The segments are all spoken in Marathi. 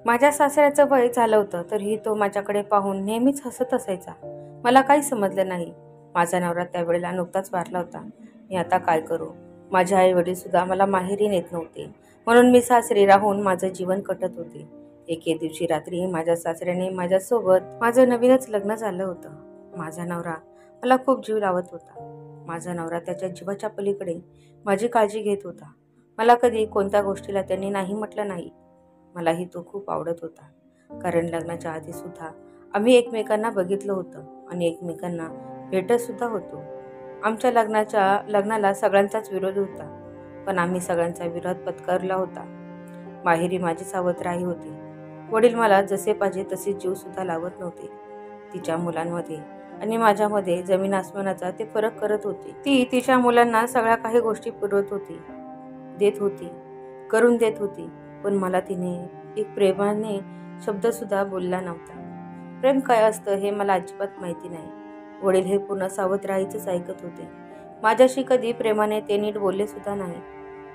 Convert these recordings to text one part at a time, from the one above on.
माझ्या सासऱ्याचं वय झालं होतं तरीही तो माझ्याकडे पाहून नेहमीच हसत असायचा. मला काही समजलं नाही. माझा नवरा त्यावेळेला नुकताच वारला होता. मी आता काय करू? माझे आई वडील सुद्धा मला माहेरी नेत नव्हते, म्हणून मी सासरी राहून माझं जीवन कटत होते. एके दिवशी रात्री माझ्या सासऱ्याने माझ्यासोबत माझं नवीनच लग्न झालं होतं. माझा नवरा मला खूप जीव लावत होता. माझा नवरा त्याच्या जीवाच्या पलीकडे माझी काळजी घेत होता. मला कधी कोणत्या गोष्टीला त्यांनी नाही म्हटलं नाही. मलाही तो खूप आवडत होता, कारण लग्नाच्या आधी सुद्धा आम्ही एकमेकांना बघितलं होतं आणि एकमेकांना भेटत सुद्धा होतो. आमच्या लग्नाला सगळ्यांचाच विरोध होता, पण आम्ही सगळ्यांचा विरोध पत्करला होता. माहेरी माझी सावत्र आई होती. वडील मला जसे पाहिजे तसे जीव सुद्धा लावत नव्हते. तिच्या मुलांमध्ये आणि माझ्यामध्ये जमीन आसमानाचा ते फरक करत होते. ती तिच्या मुलांना सगळ्या काही गोष्टी पुरवत होती, देत होती, करून देत होती, पण मला तिने एक प्रेमाने शब्द सुद्धा बोलला नव्हता. प्रेम काय असतं हे मला अजिबात माहिती नाही. वडील हे पूर्ण सावत्र आईचंच ऐकत होते. माझ्याशी कधी प्रेमाने ते नीट बोलले सुद्धा नाही.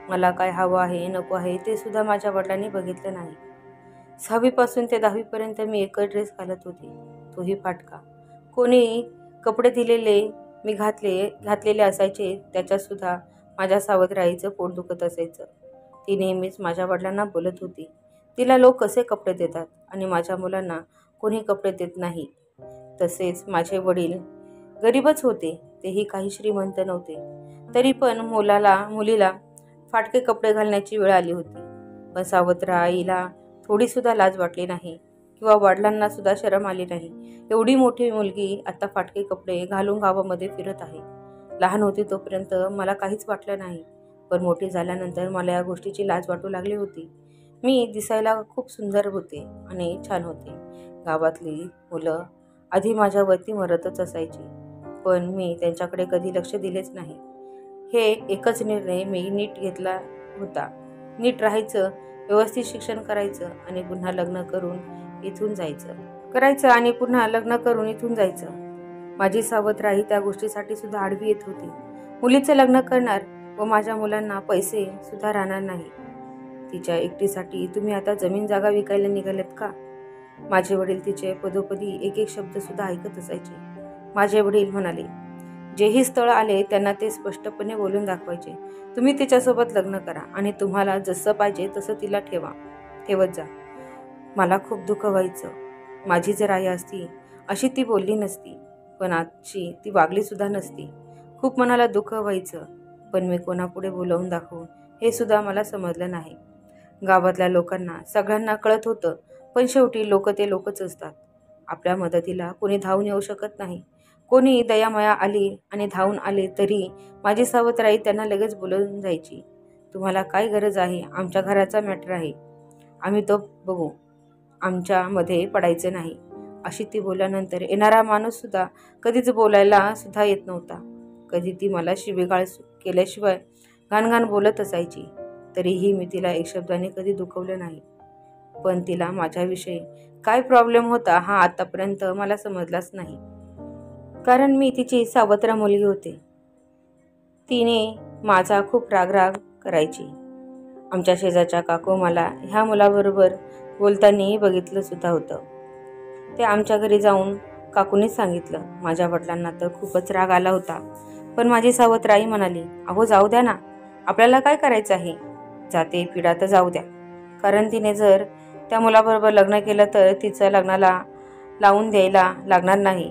मला काय हवं आहे नको आहे ते सुद्धा माझ्या वडिलांनी बघितलं नाही. 6वी पासून ते 10वी पर्यंत मी एकच ड्रेस घालत होते, तोही फाटका. कोणी कपडे दिलेले मी घातलेले असायचे त्याच्यात सुद्धा माझ्या सावत्र आईचं पोट दुखत असायचं. ती नेहमीच माझ्या वडिलांना बोलत होती, तिला लोक कसे कपडे देतात आणि माझ्या मुलांना कोणी कपडे देत नाही. तसेच माझे वडील गरीबच होते, तेही काही श्रीमंत नव्हते. तरी पण मुलीला फाटके कपडे घालण्याची वेळ आली होती. पण सावत्र आईला थोडी सुद्धा लाज वाटली नाही किंवा वडिलांना सुद्धा शरम आली नाही. एवढी मोठी मुलगी आता फाटके कपडे घालून गावामध्ये फिरत आहे. लहान होती तोपर्यंत मला काहीच वाटलं नाही, पण मोठी झाल्यानंतर मला या गोष्टीची लाज वाटू लागली होती. मी दिसायला खूप सुंदर होते आणि छान होते. गावातली मुलं आधी माझ्यावरती मरतच असायची, पण मी त्यांच्याकडे कधी लक्ष दिलेच नाही. हे एकच निर्णय मी नीट घेतला होता, नीट राहायचं, व्यवस्थित शिक्षण करायचं आणि पुन्हा लग्न करून इथून जायचं. माझी सावत्र आई त्या गोष्टीसाठी सुद्धा आडवी येत होती. मुलीचं लग्न करणार व माझ्या मुलांना पैसे सुद्धा राहणार नाही. तिच्या एकटीसाठी तुम्ही आता जमीन जागा विकायला निघालेत का? माझे वडील तिचे पदोपदी एक एक शब्द सुद्धा ऐकत असायचे. माझे वडील म्हणाले, जेही स्थळ आले त्यांना ते स्पष्टपणे बोलून दाखवायचे. तुम्ही तिच्यासोबत लग्न करा आणि तुम्हाला जसं पाहिजे तसं तिला ठेवत जा. मला खूप दुःख व्हायचं. माझी जर आई असती अशी ती बोलली नसती, पण आजची ती वागली सुद्धा नसती. खूप मनाला दुःख व्हायचं, पण मी कोणापुढे बोलवून दाखवू हे सुद्धा मला समजलं नाही. गावातल्या लोकांना सगळ्यांना कळत होतं, पण शेवटी लोक ते लोकच असतात. आपल्या मदतीला कोणी धावून येऊ शकत नाही. कोणी दयामाया आली आणि धावून आले तरी माझी सावत्र आई त्यांना लगेच बोलवून जायची. तुम्हाला काय गरज आहे? आमच्या घराचा मॅटर आहे, आम्ही तो बघू, आमच्यामध्ये पडायचं नाही, अशी ती बोलल्यानंतर येणारा माणूस सुद्धा कधीच बोलायला सुद्धा येत नव्हता. कधी ती मला शिवीगाळ केल्याशिवाय घाणघाण बोलत असायची, तरीही मी तिला एक शब्दाने कधी दुखवलं नाही. पण तिला माझ्याविषयी काय प्रॉब्लेम होता हा आतापर्यंत मला समजलाच नाही, कारण मी तिची सावत्र मुलगी होते. तिने माझा खूप राग करायची. आमच्या शेजारच्या काकू मला ह्या मुलाबरोबर बोलताना बघितलं सुद्धा होतं. ते आमच्या घरी जाऊन काकूनीच सांगितलं. माझ्या वडिलांना तर खूपच राग आला होता, पण माझी सावत्र आई म्हणाली, अहो जाऊ द्या ना, आपल्याला काय करायचं आहे, जाते पिढा तर जाऊ द्या. कारण तिने जर त्या मुलाबरोबर लग्न केलं तर तिचं लग्नाला लावून द्यायला लागणार नाही,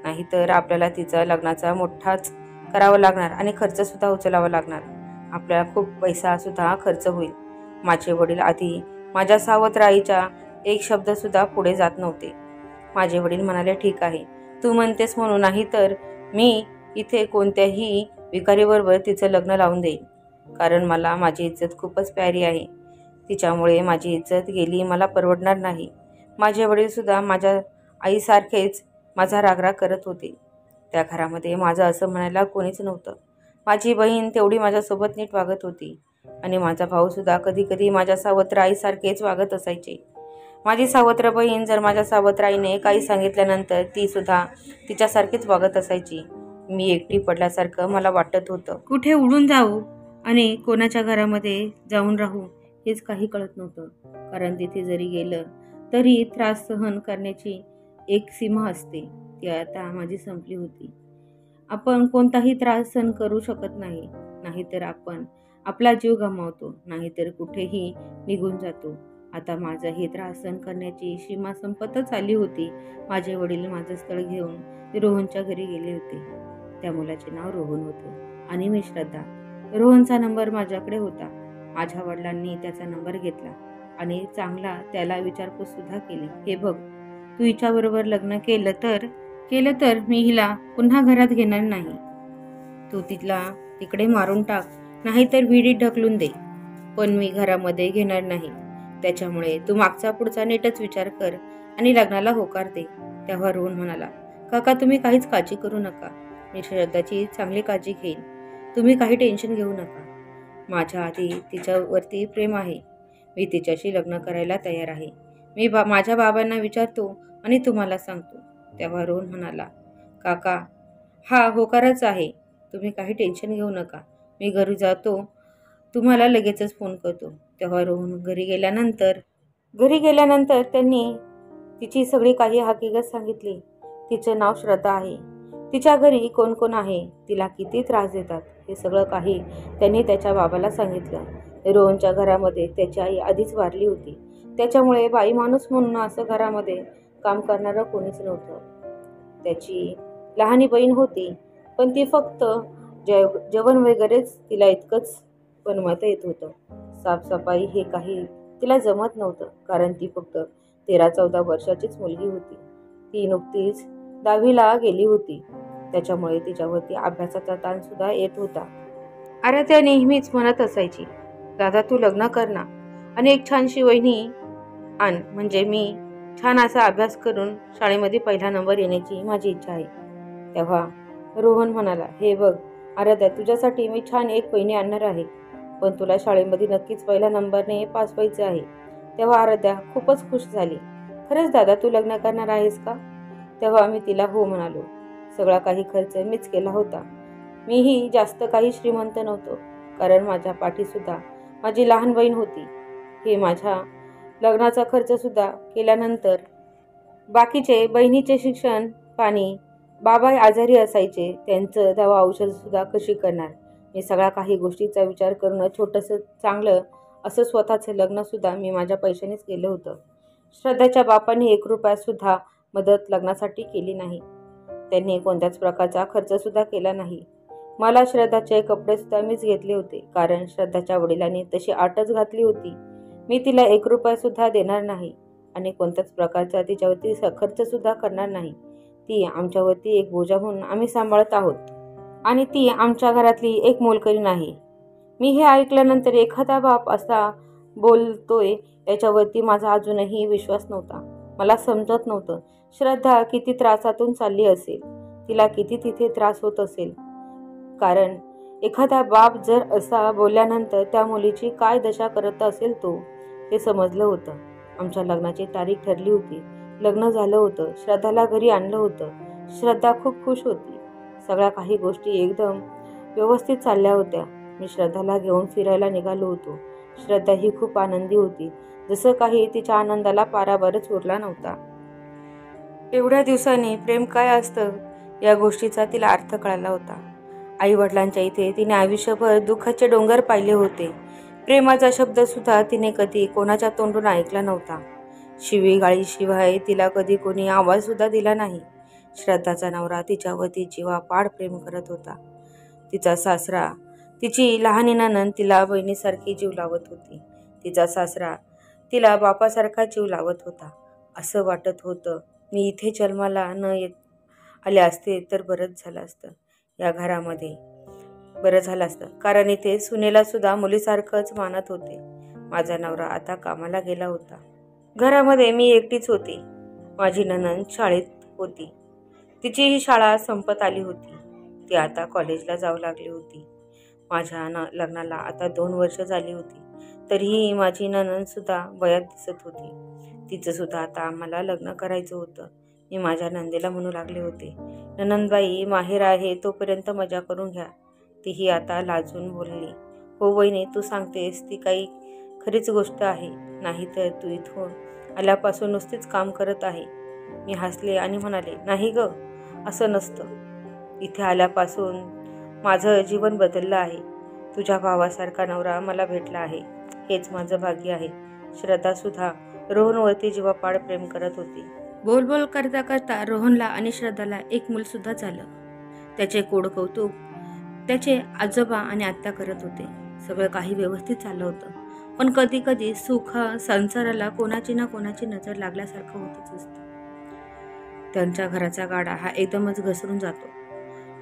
नाहीतर आपल्याला तिचा लग्नाचा मोठाच करावा लागणार आणि खर्च सुद्धा उचलावा लागणार. आपल्याला खूप पैसा सुद्धा खर्च होईल. माझे वडील आधी माझ्या सावत्र आईच्या एक शब्द सुद्धा पुढे जात नव्हते. माझे वडील म्हणाले, ठीक आहे, तू म्हणतेस म्हणून, नाही तर मी इथे कोणत्याही भिकारीबरोबर तिचं लग्न लावून देईन, कारण मला माझी इज्जत खूपच प्यारी आहे. तिच्यामुळे माझी इज्जत गेली मला परवडणार नाही. माझे वडील सुद्धा माझ्या आईसारखेच माझा रागराग करत होते. त्या घरामध्ये माझं असं म्हणायला कोणीच नव्हतं. माझी बहीण तेवढी माझ्यासोबत नीट वागत होती आणि माझा भाऊ सुद्धा कधी कधी माझ्या सावत्र आईसारखेच वागत असायचे. माझी सावत्र बहीण जर माझ्या सावत्र आईने काही सांगितल्यानंतर ती सुद्धा तिच्यासारखीच वागत असायची. मी एकटी पडल्यासारखं मला वाटत होतं. कुठे उडून जाऊ आणि कोणाच्या घरामध्ये जाऊन राहू हेच काही कळत नव्हतं. कारण तिथे जरी गेलं तरी त्रास सहन करण्याची एक सीमा असते, ती आता माझी संपली होती. आपण कोणताही त्रास सहन करू शकत नाही, नाहीतर आपण आपला जीव गमावतो, नाहीतर कुठेही निघून जातो. आता माझं हे त्रास सहन करण्याची सीमा संपतच आली होती. माझे वडील माझं स्थळ घेऊन रोहनच्या घरी गेले होते. त्या मुलाचे नाव रोहन होते आणि मी श्रद्धा. रोहनचा नंबर माझ्याकडे होता. माझ्या वडिलांनी त्याचा नंबर घेतला आणि चांगला त्याला विचारपूस सुद्धा केली. हे बघ, तू हिच्याबरोबर लग्न केलं तर मी हिला पुन्हा घरात घेणार नाही. तू तिला तिकडे मारून टाक, नाहीतर विहिरीत ढकलून दे, पण मी घरामध्ये घेणार नाही. त्याच्यामुळे तू मागचा पुढचा नीटच विचार कर आणि लग्नाला होकार दे. तेव्हा रोहन म्हणाला, काका तुम्ही काहीच काळजी करू नका, मी श्रद्धाची चांगली काळजी घेईन. तुम्ही काही टेन्शन घेऊ नका. माझ्या आधी तिच्यावरती प्रेम आहे. मी तिच्याशी लग्न करायला तयार आहे. मी माझ्या बाबांना विचारतो आणि तुम्हाला सांगतो. तेव्हा रोहन म्हणाला, काका हा होकारच आहे, तुम्ही काही टेन्शन घेऊ नका. मी घरी जातो, तुम्हाला लगेचच फोन करतो. तेव्हा रोहन घरी गेल्यानंतर त्यांनी तिची सगळी काही हकीकत सांगितली. तिचं नाव श्रद्धा आहे, तिच्या घरी कोण कोण आहे, तिला किती त्रास देतात, हे सगळं काही त्यांनी त्याच्या बाबाला सांगितलं. रोहनच्या घरामध्ये त्याची आई आधीच वारली होती, त्याच्यामुळे बाई माणूस म्हणून असं घरामध्ये काम करणारं कोणीच नव्हतं. त्याची लहानी बहीण होती, पण ती फक्त जेवण वगैरेच तिला इतकंच बनवता येत होतं. साफसफाई हे काही तिला जमत नव्हतं, कारण ती फक्त 13-14 वर्षाचीच मुलगी होती. ती नुकतीच 10वीला गेली होती, त्याच्यामुळे तिच्यावरती अभ्यासाचा ताण सुद्धा येत होता. आराध्या नेहमीच म्हणत असायची, दादा तू लग्न कर ना आणि एक छानशी वहिनी आण, म्हणजे मी छान असा अभ्यास करून शाळेमध्ये पहिला नंबर येण्याची माझी इच्छा आहे. तेव्हा रोहन म्हणाला, हे बघ आराध्या, तुझ्यासाठी मी छान एक वहिनी आणणार आहे, पण तुला शाळेमध्ये नक्कीच पहिला नंबरने पास व्हायचे आहे. तेव्हा आराध्या खूपच खुश झाली. खरंच दादा तू लग्न करणार आहेस का? तेव्हा मी तिला हो म्हणालो. सगळा काही खर्च मीच केला होता. मीही जास्त काही श्रीमंत नव्हतो, कारण माझ्या पाठीसुद्धा माझी लहान बहीण होती. हे माझ्या लग्नाचा खर्च सुद्धा केल्यानंतर बाकीचे बहिणीचे शिक्षण पाणी, बाबा आजारी असायचे, त्यांचं दवा औषध सुद्धा कशी करणार. मी सगळ्या काही गोष्टीचा विचार करून छोटंसं चांगलं असं स्वतःचं लग्न सुद्धा मी माझ्या पैशानेच केलं होतं. श्रद्धाच्या बापांनी 1 रुपया सुद्धा मदत लग्नासाठी केली नाही. त्यांनी कोणत्याच प्रकारचा खर्च सुद्धा केला नाही. मला श्रद्धाचे कपडे सुद्धा मीच घेतले होते, कारण श्रद्धाच्या वडिलांनी तशी आटच घातली होती. मी तिला 1 रुपया सुद्धा देणार नाही आणि कोणत्याच प्रकारचा तिच्यावरती खर्च सुद्धा करणार नाही. ती आमच्यावरती एक बोजा म्हणून आम्ही सांभाळत आहोत आणि ती आमच्या घरातली एक मोलकरी नाही. मी हे ऐकल्यानंतर एखादा बाप असा बोलतोय याच्यावरती माझा अजूनही विश्वास नव्हता. मला समजत नव्हतं श्रद्धा किती त्रासातून चालली असेल, तिला किती तिथे त्रास होत असेल. कारण एखादा बाप जर असा बोलल्यानंतर त्या मुलीची काय दशा करत असेल तो, हे समजलं होतं. आमच्या लग्नाची तारीख ठरली होती, लग्न झालं होतं, श्रद्धाला घरी आणलं होतं. श्रद्धा खूप खुश होती. सगळ्या काही गोष्टी एकदम व्यवस्थित चालल्या होत्या. मी श्रद्धाला घेऊन फिरायला निघालो होतो. श्रद्धा ही खूप आनंदी होती, जसं काही तिच्या आनंदाला पारावरच उरला नव्हता. एवढ्या दिवसांनी प्रेम काय असतं या गोष्टीचा तिला अर्थ कळाला होता. आई वडिलांच्या इथे तिने आयुष्यभर दुःखाचे डोंगर पाहिले होते. प्रेमाचा शब्द सुद्धा तिने कधी कोणाच्या तोंडून ऐकला नव्हता. शिवीगाळीशिवाय तिला कधी कोणी आवाज सुद्धा दिला नाही. श्रद्धाचा नवरा तिच्यावरती जीवापाड प्रेम करत होता. तिचा सासरा, तिची लहानी नणंद तिला बहिणीसारखी जीव लावत होती. तिचा सासरा तिला बापासारखा जीव लावत होता. असं वाटत होतं मी इथे जन्माला न आले असते तर बरंच झालं असतं. या घरामध्ये बरं झालं असतं, कारण इथे सुनेला सुद्धा मुलीसारखंच मानत होते. माझा नवरा आता कामाला गेला होता. घरामध्ये मी एकटीच होती. माझी नणंद शाळेत होती. तिची शाळा संपत आली होती. ती आता कॉलेजला जाऊ लागली होती. माझ्या लग्नाला आता 2 वर्ष झाली होती. तरीही माझी नणंद सुद्धा वयात दिसत होती. तिचं सुद्धा आता आम्हाला लग्न करायचं होतं. मी माझ्या नंदेला म्हणू लागले होते, नणंदबाई माहेर आहे तोपर्यंत मजा करून घ्या. तीही आता लाजून बोलली, हो वहिनी तू सांगतेस ती काही खरीच गोष्ट आहे, नाहीतर तू इथून आल्यापासून नुसतीच काम करत आहे. मी हसले आणि म्हणाले, नाही ग, असं नसतं. इथे आल्यापासून माझं जीवन बदललं आहे. तुझ्या भावासारखा नवरा मला भेटला आहे, हेच माझं भाग्य आहे. श्रद्धा सुद्धा रोहनवरती जीवापाड प्रेम करत होती. बोल करता करता रोहनला आणि श्रद्धाला एक मूल सुद्धा झालं. त्याचे कोड कौतुक त्याचे आजोबा आणि आत्या करत होते. सगळं काही व्यवस्थित चाललं होतं, पण कधी कधी सुख संसाराला कोणाची ना कोणाची नजर लागल्यासारखं होतच असतं. त्यांच्या घराचा गाडा हा एकदमच घसरून जातो.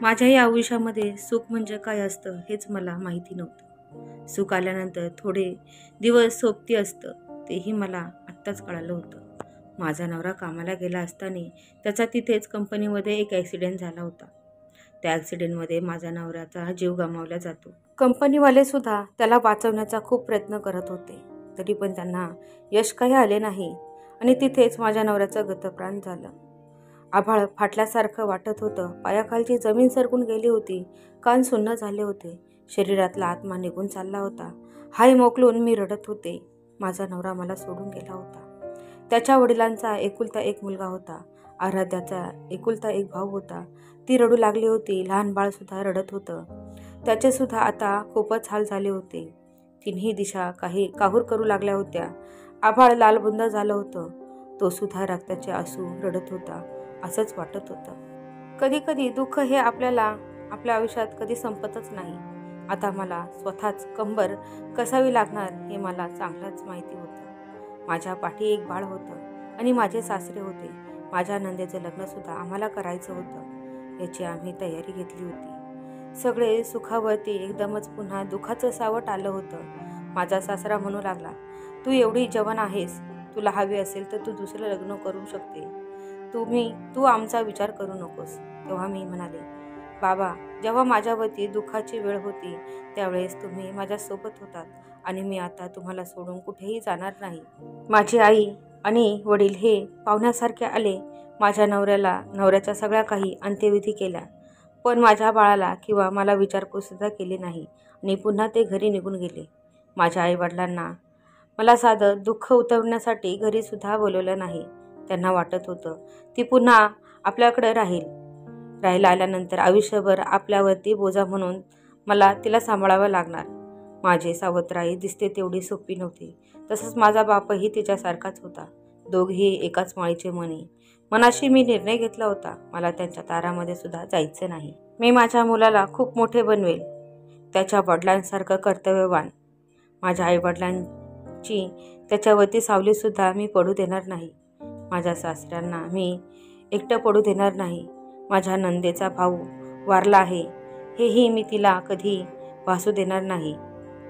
माझ्याही आयुष्यामध्ये सुख म्हणजे काय असतं हेच मला माहिती नव्हतं. सुख आल्यानंतर थोडे दिवस सोबती असतं, तेही मला आत्ताच कळालं होतं. माझा नवरा कामाला गेला असताना त्याचा तिथेच कंपनीमध्ये एक ॲक्सिडेंट झाला होता. त्या ॲक्सिडेंटमध्ये माझ्या नवऱ्याचा जीव गमावला जातो. कंपनीवाले सुद्धा त्याला वाचवण्याचा खूप प्रयत्न करत होते, तरी पण त्यांना यश काही आले नाही आणि तिथेच माझ्या नवऱ्याचं गतप्राण झालं. आभाळ फाटल्यासारखं वाटत होतं. पायाखालची जमीन सरकून गेली होती. कान सुन्न झाले होते. शरीरातला आत्मा निघून चालला होता. हाय मोकलून मी रडत होते. माझा नवरा मला सोडून गेला होता. त्याच्या वडिलांचा एकुलता एक मुलगा होता. आराध्याचा एकुलता एक भाऊ होता. ती रडू लागली होती. लहान बाळ सुद्धा रडत होतं. त्याचे सुद्धा आता खूपच हाल झाले होते. तिन्ही दिशा काही काहूर करू लागल्या होत्या. आभाळ लालबुंद झालं होतं. तो सुद्धा रक्ताचे आसू रडत होता, असंच वाटत होतं. कधी कधी दुःख हे आपल्या आयुष्यात कधी संपतच नाही. आता मला स्वतःच कंबर कसावी लागणार हे मला चांगलंच माहिती होतं. माझ्या पाठी एक बाळ होतं आणि माझे सासरे होते. माझ्या नंदेचं लग्न सुद्धा आम्हाला करायचं होतं. याची आम्ही तयारी घेतली होती. सगळे सुखावरती एकदमच पुन्हा दुःखाचं सावट आलं होतं. माझा सासरा म्हणू लागला, तू एवढी जवान आहेस, तुला हवी असेल तर तू दुसरं लग्न करू शकते. तू आमचा विचार करू नकोस. तेव्हा मी म्हणाले, बाबा, जेव्हा माझ्यावरती दुःखाची वेळ होती त्यावेळेस तुम्ही माझ्यासोबत होतात आणि मी आता तुम्हाला सोडून कुठेही जाणार नाही. माझी आई आणि वडील हे पाहुण्यासारखे आले. माझ्या नवऱ्याच्या सगळ्या काही अंत्यविधी केल्या, पण माझ्या बाळाला किंवा मला विचारपूस सुद्धा केली नाही आणि पुन्हा ते घरी निघून गेले. माझ्या आईवडिलांना मला साधं दुःख उतरवण्यासाठी घरी सुद्धा बोलवलं नाही. त्यांना वाटत होतं ती पुन्हा आपल्याकडे राहायला आल्यानंतर आयुष्यभर आपल्यावरती बोजा म्हणून मला तिला सांभाळावं लागणार. माझे सावत्राई दिसते तेवढी सोपी नव्हती. तसंच माझा बापही तिच्यासारखाच होता. दोघेही एकाच माळीचे मनाशी मी निर्णय घेतला होता. मला त्यांच्या दारामध्ये सुद्धा जायचं नाही. मी माझ्या मुलाला खूप मोठे बनवेल, त्याच्या वडिलांसारखं कर्तव्यवान. माझ्या आईवडिलांची त्याच्यावरती सावलीसुद्धा मी पडू देणार नाही. माझ्या सासऱ्यांना मी एकटं पडू देणार नाही. माझ्या नंदेचा भाऊ वारला आहे हेही मी तिला कधी भासू देणार नाही,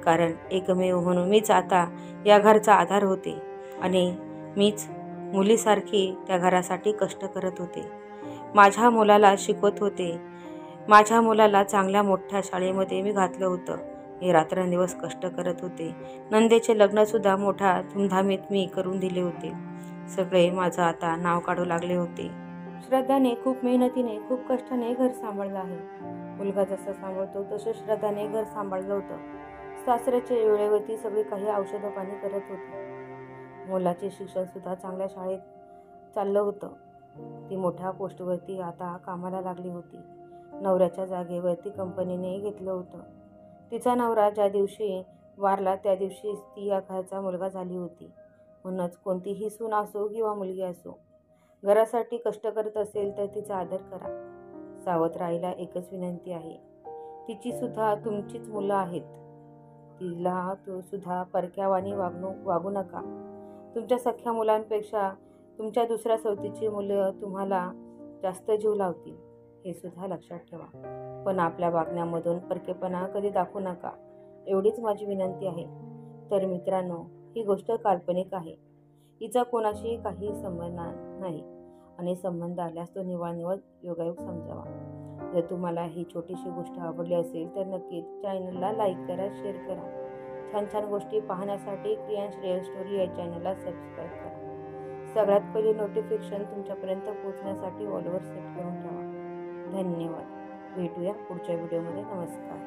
कारण एकमेव म्हणून मीच आता या घरचा आधार होते आणि मीच मुलीसारखी त्या घरासाठी कष्ट करत होते. माझ्या मुलाला शिकवत होते. माझ्या मुलाला चांगल्या मोठ्या शाळेमध्ये मी घातलं होतं. मी रात्रंदिवस कष्ट करत होते. नंदेचे लग्नसुद्धा मोठ्या धूमधामीत मी करून दिले होते. सगळे माझं आता नाव काढू लागले होते. श्रद्धाने खूप मेहनतीने खूप कष्टाने घर सांभाळलं आहे. मुलगा जसं सांभाळतो तसं श्रद्धाने घर सांभाळलं होतं. सासऱ्याच्या वेळेवरती सगळी काही औषधं पाणी करत होती. मुलाचे शिक्षण सुद्धा चांगल्या शाळेत चाललं होतं. ती मोठ्या पोस्टवरती आता कामाला लागली होती. नवऱ्याच्या जागेवरती कंपनीने घेतलं होतं. तिचा नवरा ज्या दिवशी वारला त्या दिवशीच ती या घरचा मुलगा झाली होती. म्हणूनच कोणतीही सून असो किंवा मुलगी असो, घरासाठी कष्ट करत असेल तर तिचा आदर करा. सावत्राईला एकच विनंती आहे, तिची सुद्धा तुमचीच मुलं आहेत. तिला सुद्धा परक्यावानी वागू नका. तुमच्या सख्या मुलांपेक्षा तुमच्या दुसऱ्या सवतीची मुलं तुम्हाला जास्त जीव लावतील, हे सुद्धा लक्षात ठेवा. पण आपल्या वागण्यामधून परकेपणा कधी दाखवू नका, एवढीच माझी विनंती आहे. तर मित्रांनो, ही गोष्ट काल्पनिक आहे. हिचा कोणाशी काही संबंध नाही आणि संबंध आल्यास तो निव्वळ योगायोग समजावा. जर तुम्हाला ही छोटीशी गोष्ट आवडली असेल तर नक्कीच चॅनलला लाईक करा, शेअर करा. छान छान गोष्टी पाहण्यासाठी क्रियांश रिअल स्टोरी या चॅनलला सबस्क्राईब करा. सगळ्यात पहिले नोटिफिकेशन तुमच्यापर्यंत पोहोचण्यासाठी ऑलवर सेट करून ठेवा. धन्यवाद. भेटूया पुढच्या व्हिडिओमध्ये. नमस्कार.